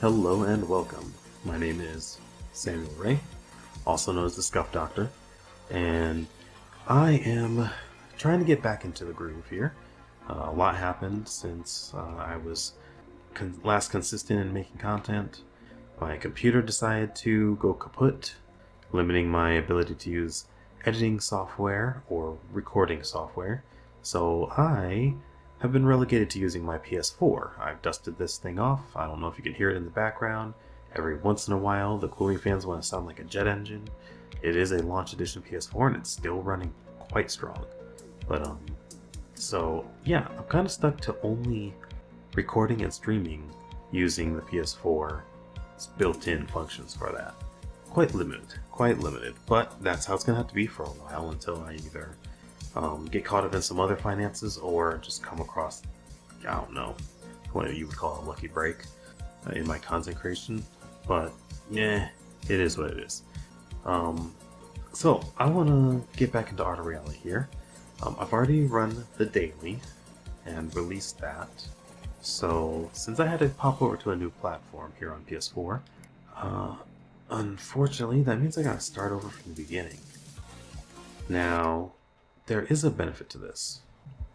Hello and welcome. My name is Samuel Ray, also known as the Scuff Doctor, and I am trying to get back into the groove here. A lot happened since I was last consistent in making content. My computer decided to go kaput, limiting my ability to use editing software or recording software, so I have been relegated to using my PS4. I've dusted this thing off. I don't know if you can hear it in the background. Every once in a while, the cooling fans want to sound like a jet engine. It is a launch edition PS4 and it's still running quite strong. But, so yeah, I'm kind of stuck to only recording and streaming using the PS4's built-in functions for that. Quite limited, but that's how it's going to have to be for a while until I either get caught up in some other finances or just come across, I don't know, what you would call a lucky break in my content creation. But yeah, it is what it is. So I want to get back into Art of Reality here. I've already run the daily and released that. So since I had to pop over to a new platform here on PS4, unfortunately that means I gotta start over from the beginning. Now, there is a benefit to this.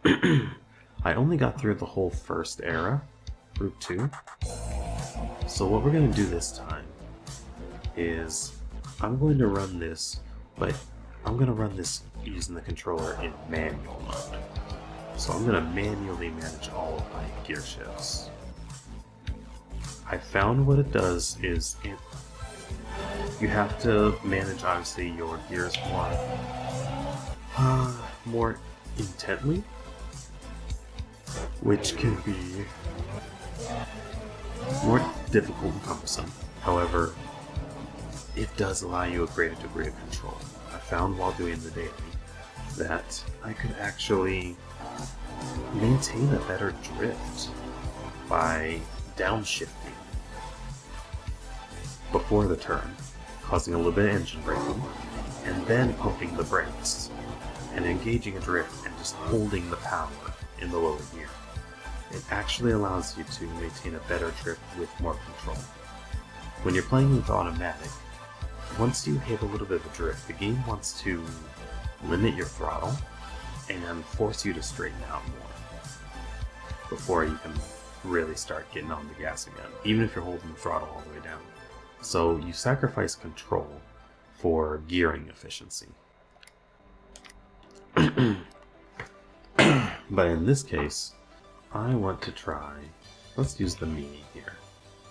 I only got through the whole first era, Group 2. So what we're going to do this time is I'm going to run this, but I'm going to run this using the controller in manual mode. So I'm going to manually manage all of my gear shifts. I found what it does is you have to manage, obviously, your gears more intently, which can be more difficult and cumbersome. However, it does allow you a greater degree of control. I found while doing the daily that I could actually maintain a better drift by downshifting before the turn, causing a little bit of engine braking, and then pumping the brakes and engaging a drift and just holding the power in the lower gear. It actually allows you to maintain a better drift with more control. When you're playing with automatic, once you hit a little bit of a drift, the game wants to limit your throttle and force you to straighten out more before you can really start getting on the gas again, even if you're holding the throttle all the way down. So you sacrifice control for gearing efficiency. But in this case, I want to try, let's use the Mini here.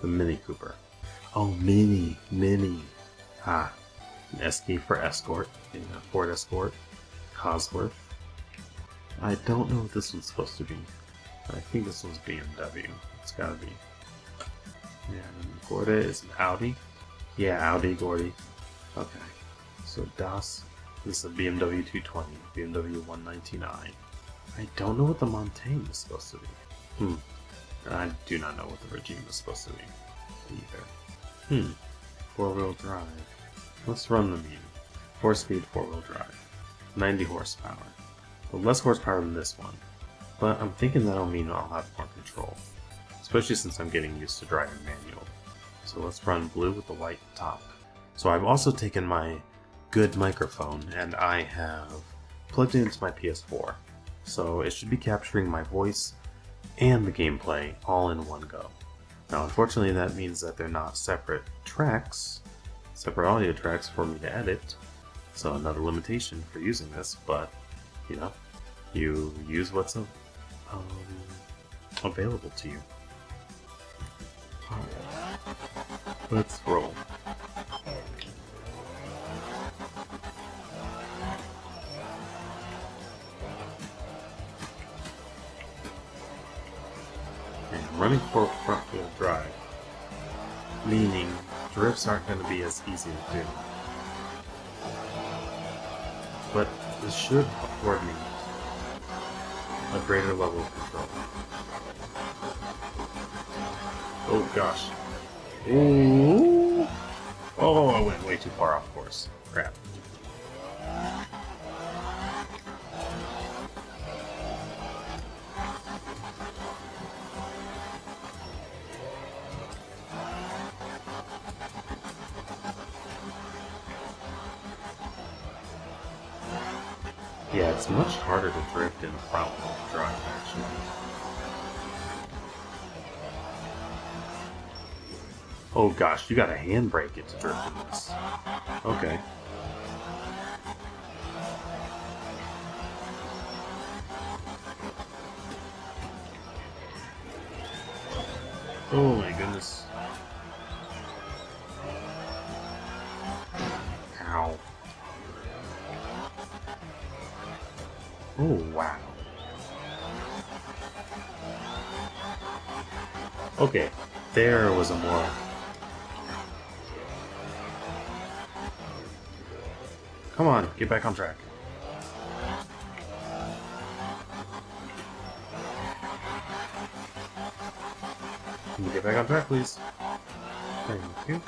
The Mini Cooper. Oh, Mini. An SK for Escort, a Ford Escort, Cosworth. I don't know what this one's supposed to be. I think this one's BMW. It's gotta be. And Gorda is an Audi. Yeah, Audi, Gordy. Okay. So Das, this is a BMW 220, BMW 199. I don't know what the Montaigne is supposed to be. I do not know what the Regime is supposed to be either. Four-wheel drive. Let's run the Mini. 4-speed four-wheel drive. 90 horsepower. Well, less horsepower than this one. But I'm thinking that'll mean I'll have more control. Especially since I'm getting used to driving manual. So let's run blue with the white top. So I've also taken my good microphone and I have plugged it into my PS4. So it should be capturing my voice and the gameplay all in one go. Now unfortunately that means that they're not separate tracks, separate audio tracks for me to edit. So another limitation for using this, but you know, you use what's available to you. Alright, let's roll. And running for front-wheel drive, meaning drifts aren't going to be as easy to do. But this should afford me a greater level of control. Oh gosh. Ooh. Oh, I went way too far off course. Crap. Yeah, it's much harder to drift in front-wheel drive, actually. Oh gosh, you gotta handbrake it to drift in this. Okay. Oh my goodness. Ow. Oh wow. Okay, there was a more... Come on, get back on track. Can you get back on track, please? Thank you.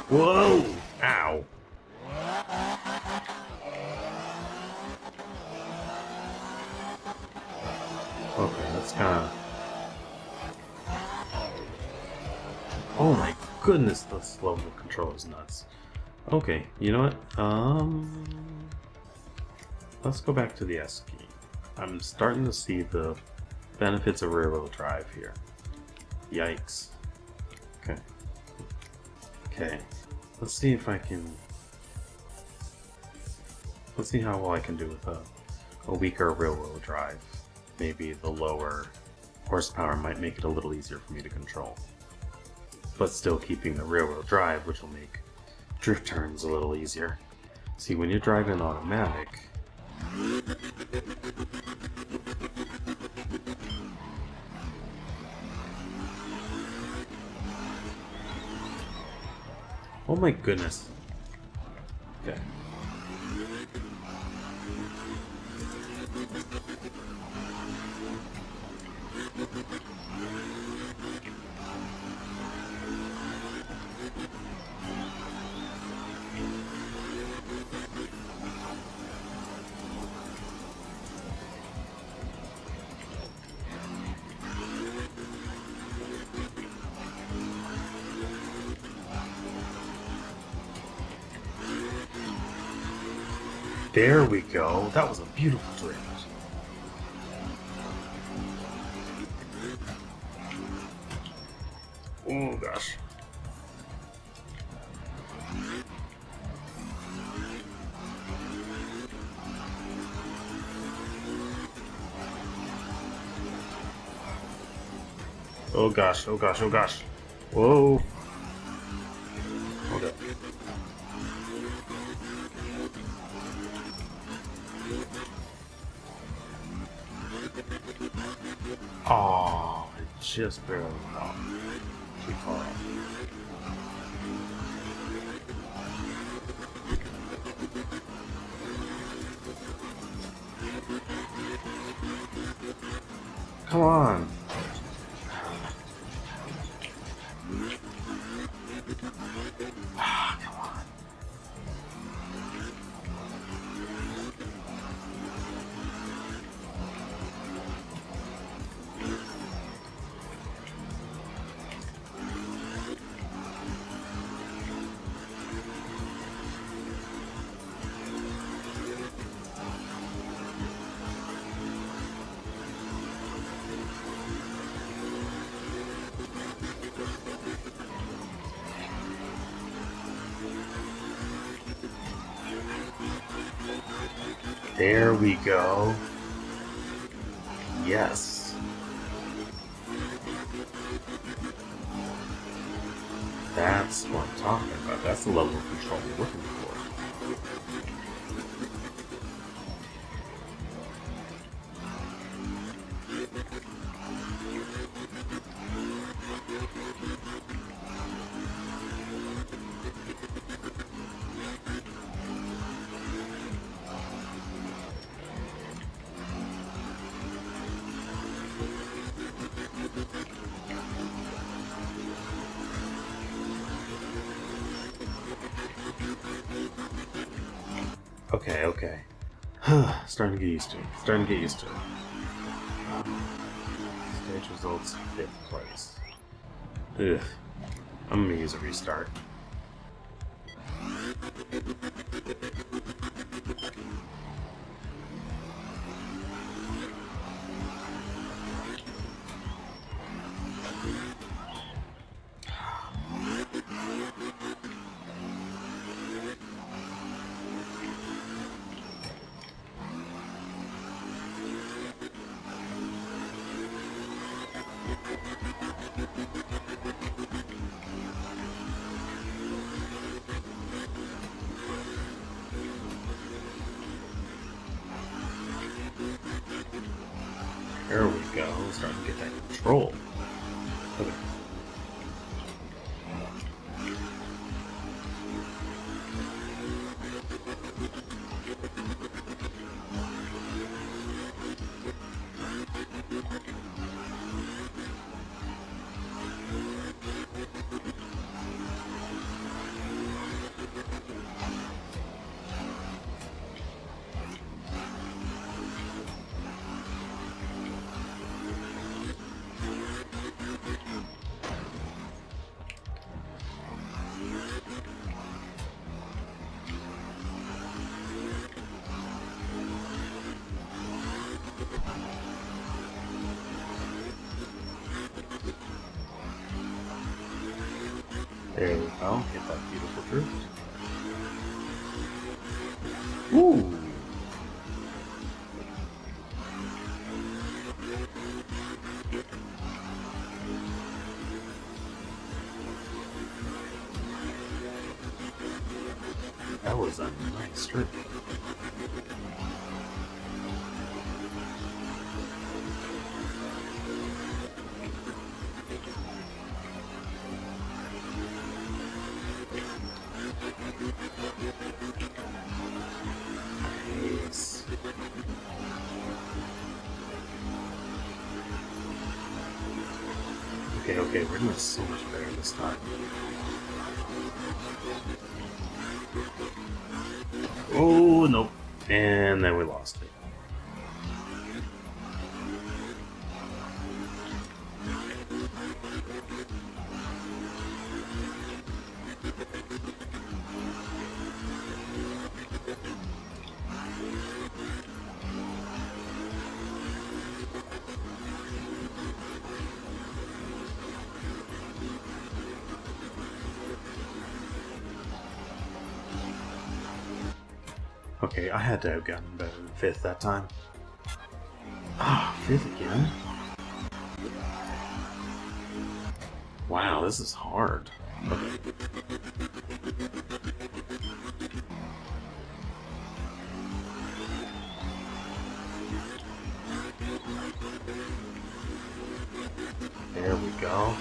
Whoa! Ow! Okay, that's kind of... Oh my goodness, the slow control is nuts. Okay, you know what? Let's go back to the S key. I'm starting to see the benefits of rear-wheel drive here. Yikes. Okay. Okay. Let's see if I can... Let's see how well I can do with a weaker rear-wheel drive. Maybe the lower horsepower might make it a little easier for me to control. But still keeping the rear-wheel drive, which will make drift turns a little easier. See, when you're driving automatic... Oh my goodness. Okay. There we go. That was a beautiful drift. Oh gosh. Oh gosh, oh gosh, oh gosh. Whoa. Okay. Oh, I just barely went off. Too far off. Come on. Ah, come on. There we go. Yes. That's what I'm talking about. That's the level of control we're looking for. Okay, okay. Starting to get used to it. Starting to get used to it. Stage results 5th place. Ugh. I'm gonna use a restart. There we go. Starting to get that control. Okay. There we go. Get that beautiful drift. Ooh. That was a nice drift. Nice. Okay, we're doing so much better this time. Oh, nope. And then we lost it. Okay, I had to have gotten better than 5th that time. Ah, 5th again? Wow, this is hard. Okay. There we go.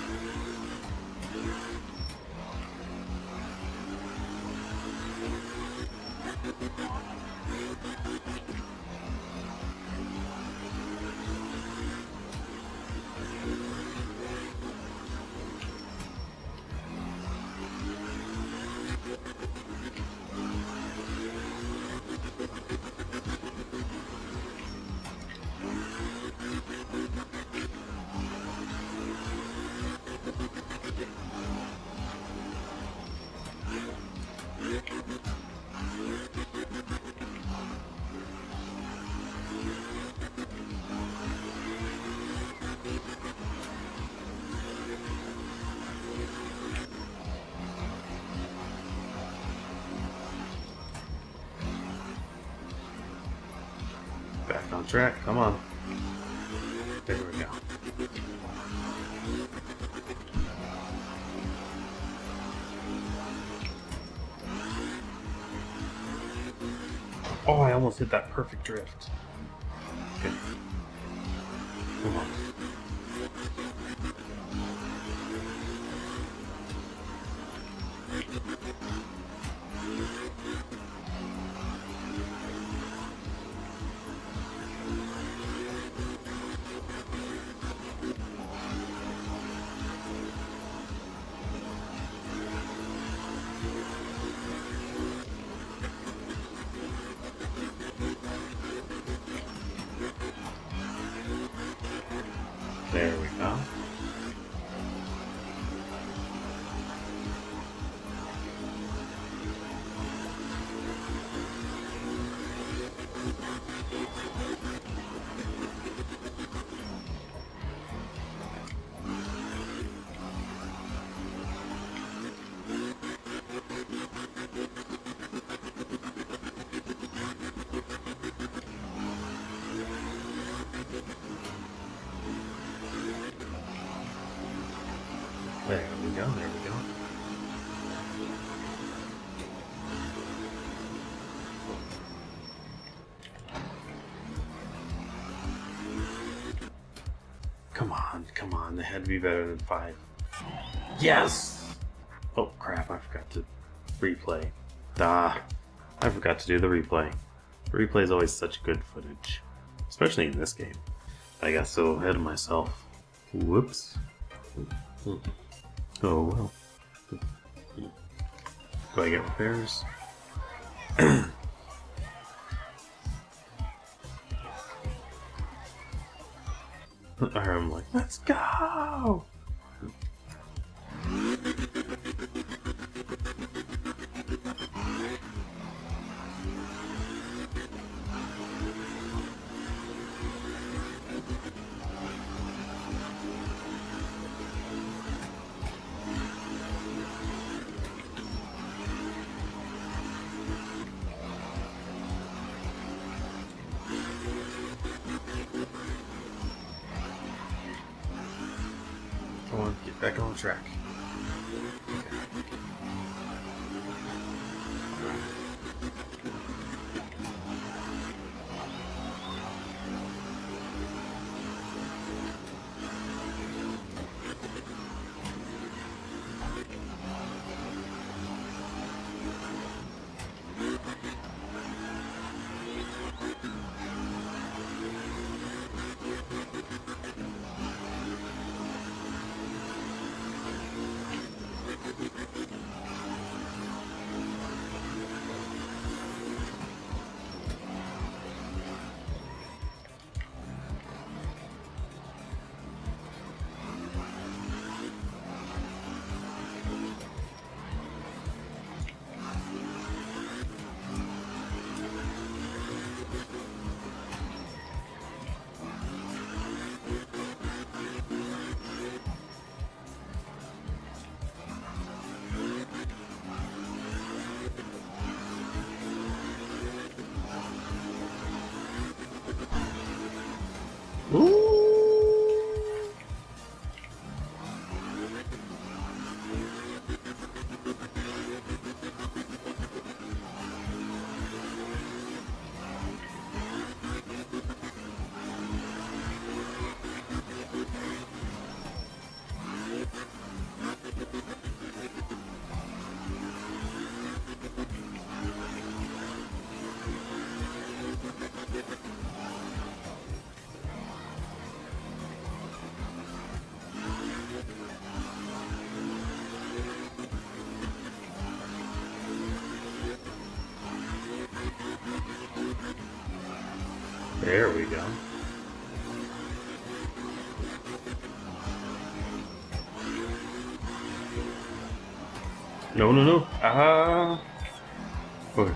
Back on track, come on. There we go. Oh, I almost hit that perfect drift. Okay. Come on. There we go. There we go, there we go. Come on, it had to be better than 5. Yes! Oh crap, I forgot to replay. I forgot to do the replay. The replay is always such good footage, especially in this game. I got so ahead of myself. Whoops. Oh well. Do I get repairs? I'm like, let's go! Come on, get back on track. There we go. No, no, no. Okay.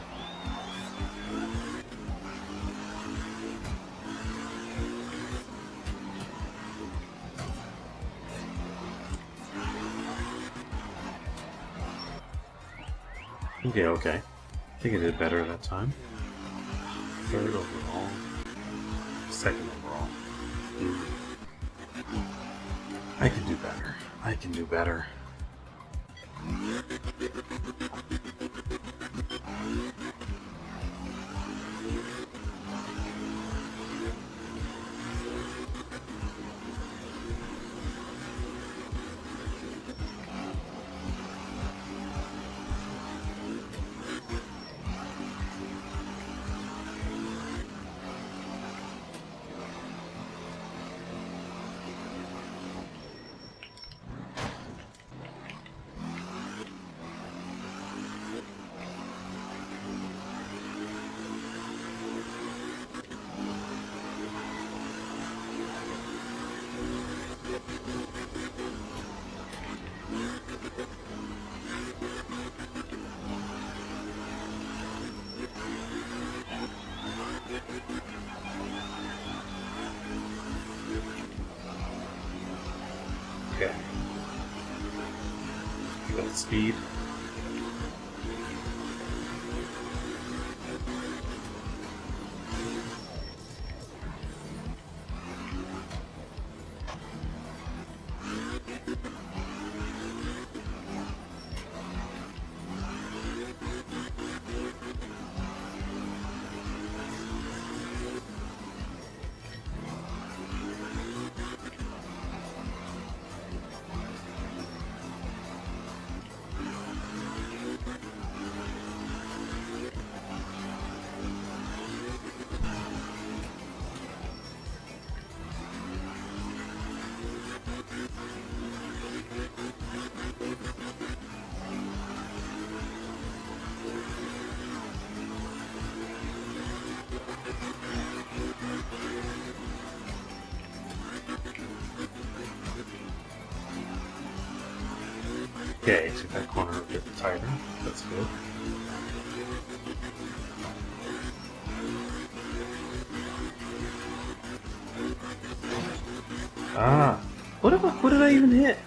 Okay, okay. I think I did better that time. Third overall. Second overall. I can do better. I can do better. Okay. Got speed. Okay, took that corner a bit tighter. That's good. Ah, what did I even hit?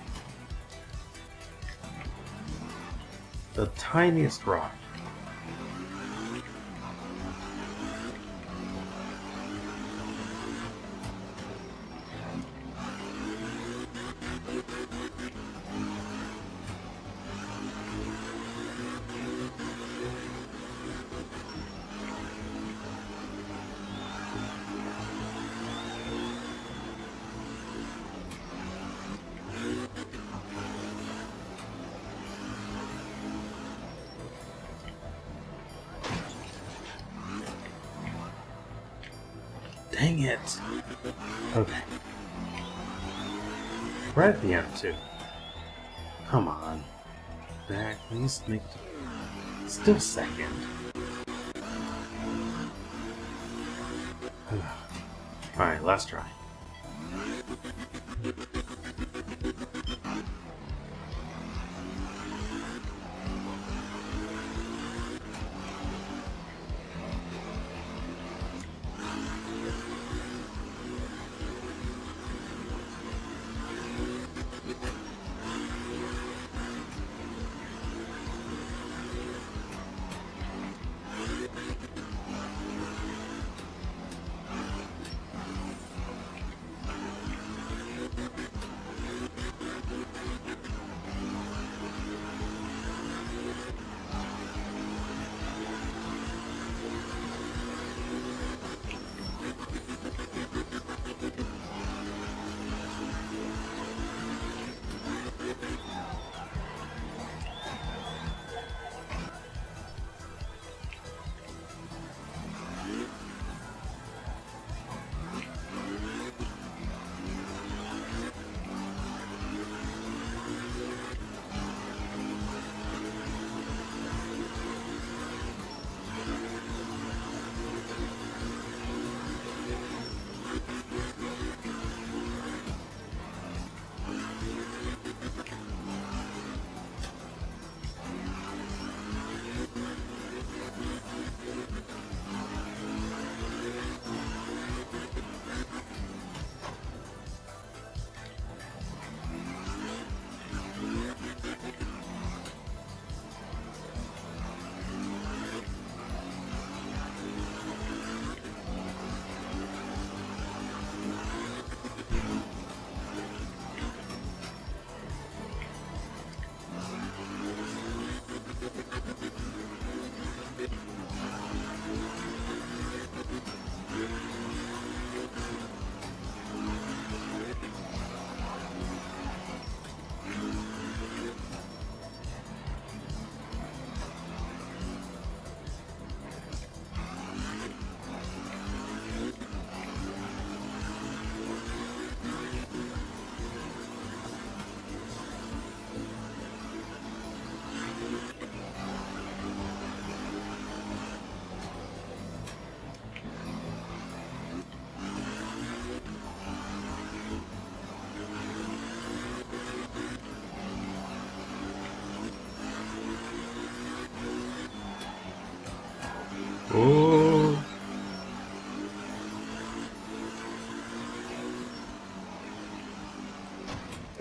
The tiniest rock. Dang it. Okay. Right at the end, too. Come on. Back, at least make it still second. Alright, last try.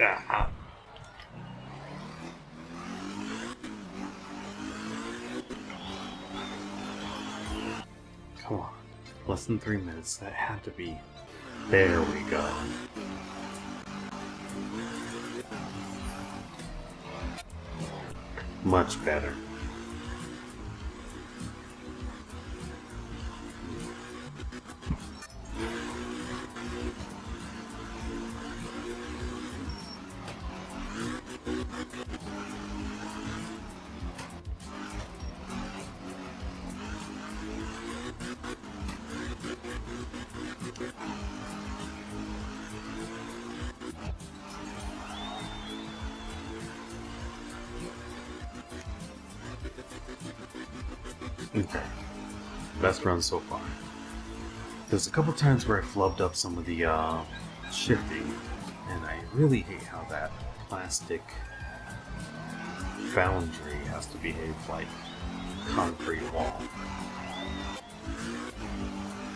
Ah. Come on. Less than 3 minutes. That had to be. There we go. Much better. Okay. Best run so far. There's a couple times where I flubbed up some of the shifting, and I really hate how that plastic foundry has to behave like concrete wall.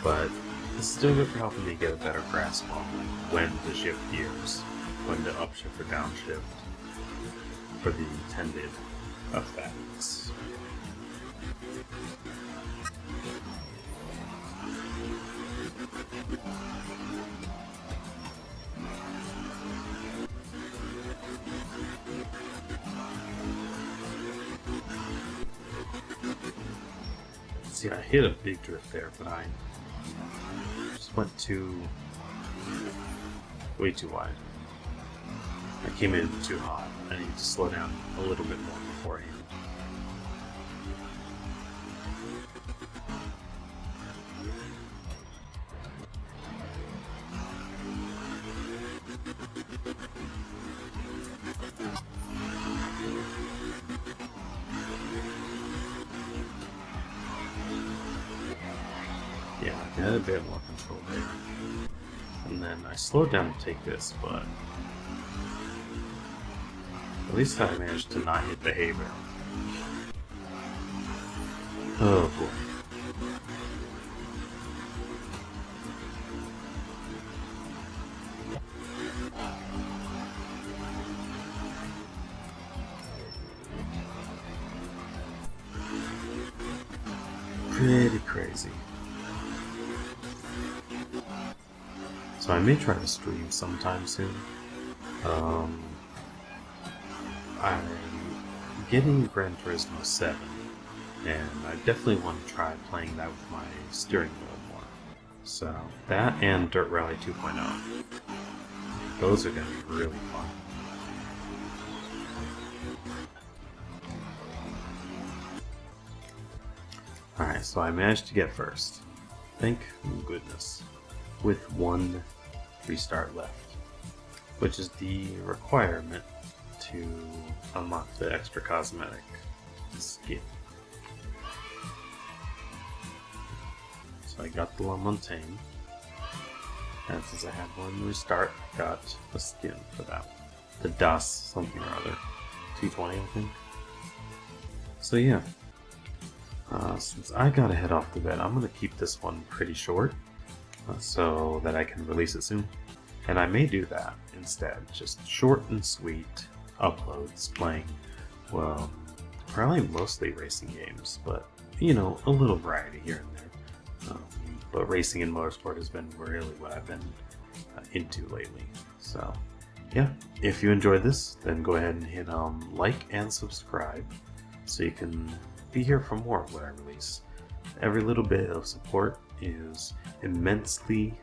But it's still good for helping me get a better grasp on when to shift gears, when to upshift or downshift for the intended effects. See, I hit a big drift there, but I just went way too wide. I came in too hot. I need to slow down a little bit more beforehand. Yeah, I had a bit more control there. And then I slowed down to take this, but at least I managed to not hit the hay bale. Oh boy. Pretty crazy. So I may try to stream sometime soon. I'm getting Gran Turismo 7, and I definitely want to try playing that with my steering wheel more. So that and Dirt Rally 2.0. Those are going to be really fun. Alright, so I managed to get first. Thank goodness. With one restart left, which is the requirement to unlock the extra cosmetic skin. So I got the La Montagne, and since I had one restart, I got a skin for that one. The DAS something or other. 220, I think. So yeah. Since I gotta head off to bed, I'm gonna keep this one pretty short so that I can release it soon. And I may do that instead. Just short and sweet uploads playing, well, probably mostly racing games, but you know, a little variety here and there. But racing and motorsport has been really what I've been into lately. So yeah, if you enjoyed this, then go ahead and hit like and subscribe so you can be here for more of what I release. Every little bit of support is immensely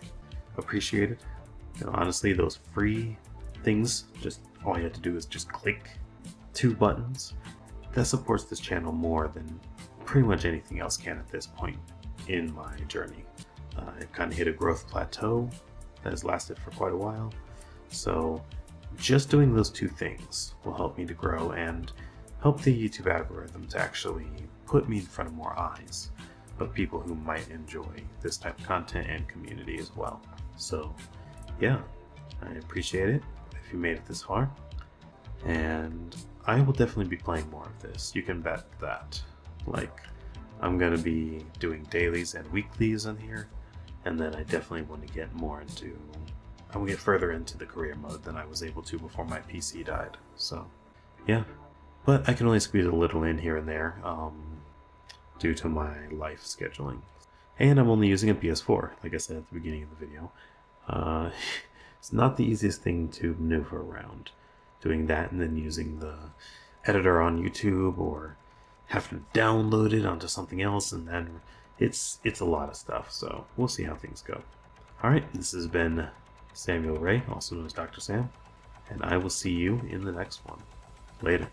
appreciated. You know, honestly, those free things, just all you have to do is just click 2 buttons. That supports this channel more than pretty much anything else can at this point in my journey. I've kind of hit a growth plateau that has lasted for quite a while. So just doing those 2 things will help me to grow and help the YouTube algorithm to actually put me in front of more eyes of people who might enjoy this type of content and community as well. So yeah, I appreciate it if you made it this far, and I will definitely be playing more of this. You can bet that. Like, I'm gonna be doing dailies and weeklies on here, and then I definitely want to get more into I will get further into the career mode than I was able to before my PC died. So, yeah. But I can only squeeze a little in here and there due to my life scheduling. And I'm only using a PS4, like I said at the beginning of the video. It's not the easiest thing to maneuver around. Doing that and then using the editor on YouTube or have to download it onto something else, and then it's a lot of stuff. So we'll see how things go. Alright, this has been Samuel Ray, also known as Dr. Sam, and I will see you in the next one. Later.